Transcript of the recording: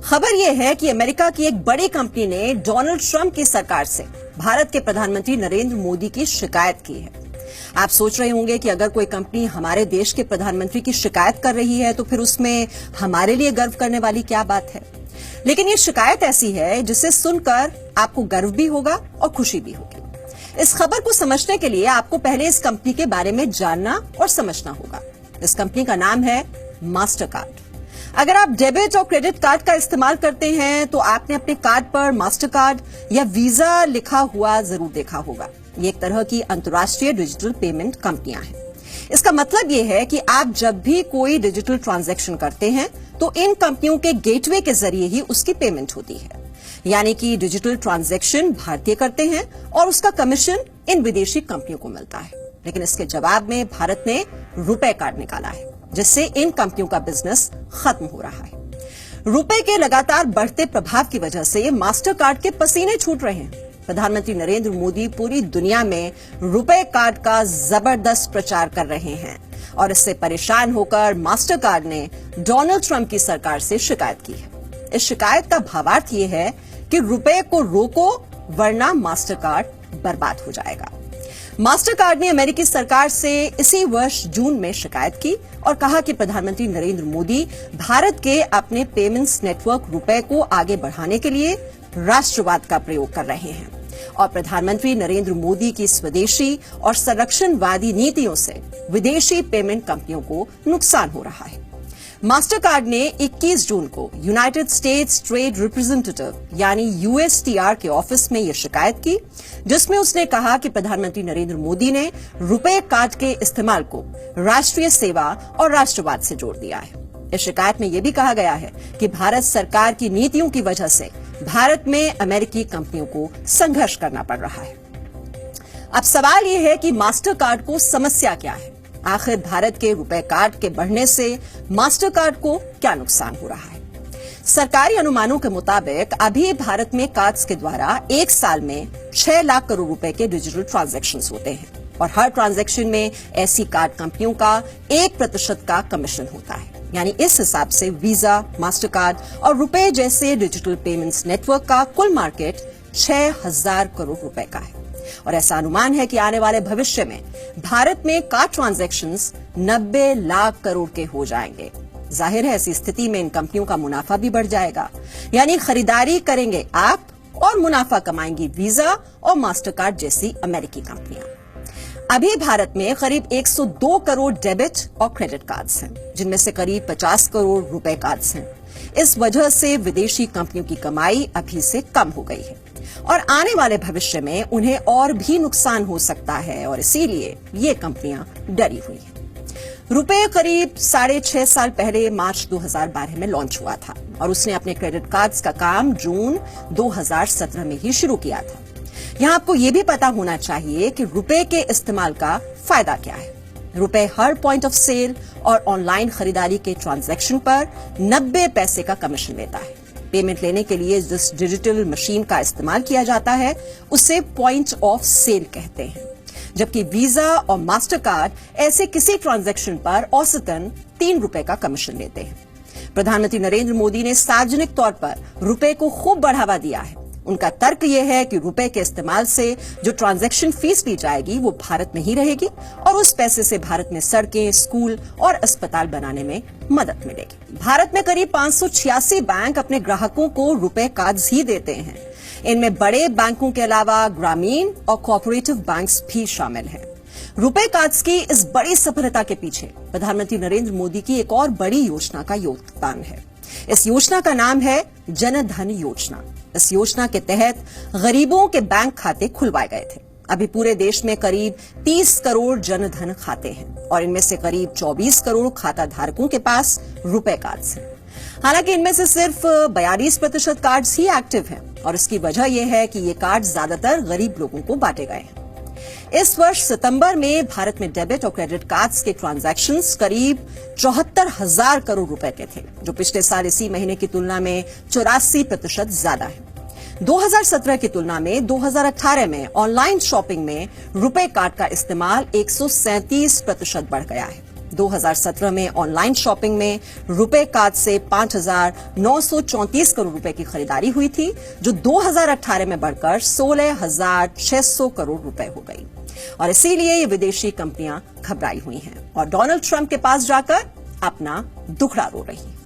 खबर यह है कि अमेरिका की एक बड़ी कंपनी ने डोनाल्ड ट्रंप की सरकार से भारत के प्रधानमंत्री नरेंद्र मोदी की शिकायत की है। आप सोच रहे होंगे कि अगर कोई कंपनी हमारे देश के प्रधानमंत्री की शिकायत कर रही है तो फिर उसमें हमारे लिए गर्व करने वाली क्या बात है। लेकिन ये शिकायत ऐसी है जिसे सुनकर आपको गर्व भी होगा और खुशी भी होगी। इस खबर को समझने के लिए आपको पहले इस कंपनी के बारे में जानना और समझना होगा। इस कंपनी का नाम है मास्टरकार्ड। अगर आप डेबिट और क्रेडिट कार्ड का इस्तेमाल करते हैं तो आपने अपने कार्ड पर मास्टरकार्ड या वीजा लिखा हुआ जरूर देखा होगा। ये एक तरह की अंतर्राष्ट्रीय डिजिटल पेमेंट कंपनियां हैं। इसका मतलब ये है कि आप जब भी कोई डिजिटल ट्रांजैक्शन करते हैं तो इन कंपनियों के गेटवे के जरिए ही उसकी पेमेंट होती है। यानी कि डिजिटल ट्रांजैक्शन भारतीय करते हैं और उसका कमीशन इन विदेशी कंपनियों को मिलता है। लेकिन इसके जवाब में भारत ने रुपए कार्ड निकाला है, जिससे इन कंपनियों का बिजनेस खत्म हो रहा है। रुपए के लगातार बढ़ते प्रभाव की वजह से मास्टर कार्ड के पसीने छूट रहे हैं। प्रधानमंत्री नरेंद्र मोदी पूरी दुनिया में रुपए कार्ड का जबरदस्त प्रचार कर रहे हैं और इससे परेशान होकर मास्टर कार्ड ने डोनाल्ड ट्रंप की सरकार से शिकायत की है। इस शिकायत का भावार्थ यह है कि रुपए को रोको वरना मास्टर कार्ड बर्बाद हो जाएगा। मास्टर कार्ड ने अमेरिकी सरकार से इसी वर्ष जून में शिकायत की और कहा कि प्रधानमंत्री नरेंद्र मोदी भारत के अपने पेमेंट्स नेटवर्क रुपए को आगे बढ़ाने के लिए राष्ट्रवाद का प्रयोग कर रहे हैं और प्रधानमंत्री नरेंद्र मोदी की स्वदेशी और संरक्षणवादी नीतियों से विदेशी पेमेंट कंपनियों को नुकसान हो रहा है। मास्टर कार्ड ने 21 जून को यूनाइटेड स्टेट्स ट्रेड रिप्रेजेंटेटिव यानी यूएसटीआर के ऑफिस में यह शिकायत की, जिसमें उसने कहा कि प्रधानमंत्री नरेंद्र मोदी ने रुपए कार्ड के इस्तेमाल को राष्ट्रीय सेवा और राष्ट्रवाद से जोड़ दिया है। इस शिकायत में यह भी कहा गया है कि भारत सरकार की नीतियों की वजह से भारत में अमेरिकी कंपनियों को संघर्ष करना पड़ रहा है। अब सवाल यह है कि मास्टर कार्ड को समस्या क्या है। आखिर भारत के रुपए कार्ड के बढ़ने से मास्टर कार्ड को क्या नुकसान हो रहा है। सरकारी अनुमानों के मुताबिक अभी भारत में कार्ड्स के द्वारा एक साल में 6 लाख करोड़ रुपए के डिजिटल ट्रांजैक्शंस होते हैं और हर ट्रांजैक्शन में ऐसी कार्ड कंपनियों का 1% का कमीशन होता है। यानी इस हिसाब से वीजा, मास्टर कार्ड और रुपए जैसे डिजिटल पेमेंट्स नेटवर्क का कुल मार्केट 6,000 करोड़ रुपए का है और ऐसा अनुमान है कि आने वाले भविष्य में भारत में कार्ड ट्रांजैक्शंस 90 लाख करोड़ के हो जाएंगे। जाहिर है ऐसी स्थिति में इन कंपनियों का मुनाफा भी बढ़ जाएगा। यानी खरीदारी करेंगे आप और मुनाफा कमाएंगी वीजा और मास्टर कार्ड जैसी अमेरिकी कंपनियां। अभी भारत में करीब 102 करोड़ डेबिट और क्रेडिट कार्ड्स हैं, जिनमें से करीब 50 करोड़ रुपए कार्ड्स हैं। इस वजह से विदेशी कंपनियों की कमाई अभी से कम हो गई है और आने वाले भविष्य में उन्हें और भी नुकसान हो सकता है और इसीलिए ये कंपनियां डरी हुई हैं। रुपए करीब 6.5 साल पहले मार्च 2012 में लॉन्च हुआ था और उसने अपने क्रेडिट कार्ड्स का काम जून 2017 में ही शुरू किया था। यहां आपको यह भी पता होना चाहिए कि रुपए के इस्तेमाल का फायदा क्या है। रुपए हर पॉइंट ऑफ सेल और ऑनलाइन खरीदारी के ट्रांजैक्शन पर 90 पैसे का कमीशन लेता है। पेमेंट लेने के लिए जिस डिजिटल मशीन का इस्तेमाल किया जाता है उसे पॉइंट ऑफ सेल कहते हैं, जबकि वीजा और मास्टर कार्ड ऐसे किसी ट्रांजैक्शन पर औसतन 3 रुपए का कमीशन लेते हैं। प्रधानमंत्री नरेंद्र मोदी ने सार्वजनिक तौर पर रुपए को खूब बढ़ावा दिया है। उनका तर्क यह है कि रुपए के इस्तेमाल से जो ट्रांजैक्शन फीस ली जाएगी वो भारत में ही रहेगी और उस पैसे से भारत में सड़कें, स्कूल और अस्पताल बनाने में मदद मिलेगी। भारत में करीब 586 बैंक अपने ग्राहकों को रुपए कार्ड्स ही देते हैं। इनमें बड़े बैंकों के अलावा ग्रामीण और कोऑपरेटिव बैंक्स भी शामिल हैं। रुपए कार्ड्स की इस बड़ी सफलता के पीछे प्रधानमंत्री नरेंद्र मोदी की एक और बड़ी योजना का योगदान है। इस योजना का नाम है जन धन योजना। इस योजना के तहत गरीबों के बैंक खाते खुलवाए गए थे। अभी पूरे देश में करीब 30 करोड़ जन धन खाते हैं और इनमें से करीब 24 करोड़ खाता धारकों के पास रुपए कार्ड्स हैं। हालांकि इनमें से सिर्फ 42% कार्ड्स ही एक्टिव हैं और इसकी वजह यह है कि ये कार्ड ज्यादातर गरीब लोगों को बांटे गए हैं। इस वर्ष सितंबर में भारत में डेबिट और क्रेडिट कार्ड्स के ट्रांजैक्शंस करीब 74,000 करोड़ रुपए के थे, जो पिछले साल इसी महीने की तुलना में 84% ज्यादा है। 2017 की तुलना में 2018 में ऑनलाइन शॉपिंग में रुपए कार्ड का इस्तेमाल 137% बढ़ गया है। 2017 में ऑनलाइन शॉपिंग में रुपे कार्ड से 5,934 करोड़ रुपए की खरीदारी हुई थी, जो 2018 में बढ़कर 16,600 करोड़ रुपए हो गई। और इसीलिए ये विदेशी कंपनियां घबराई हुई हैं और डोनाल्ड ट्रंप के पास जाकर अपना दुखड़ा रो रही हैं।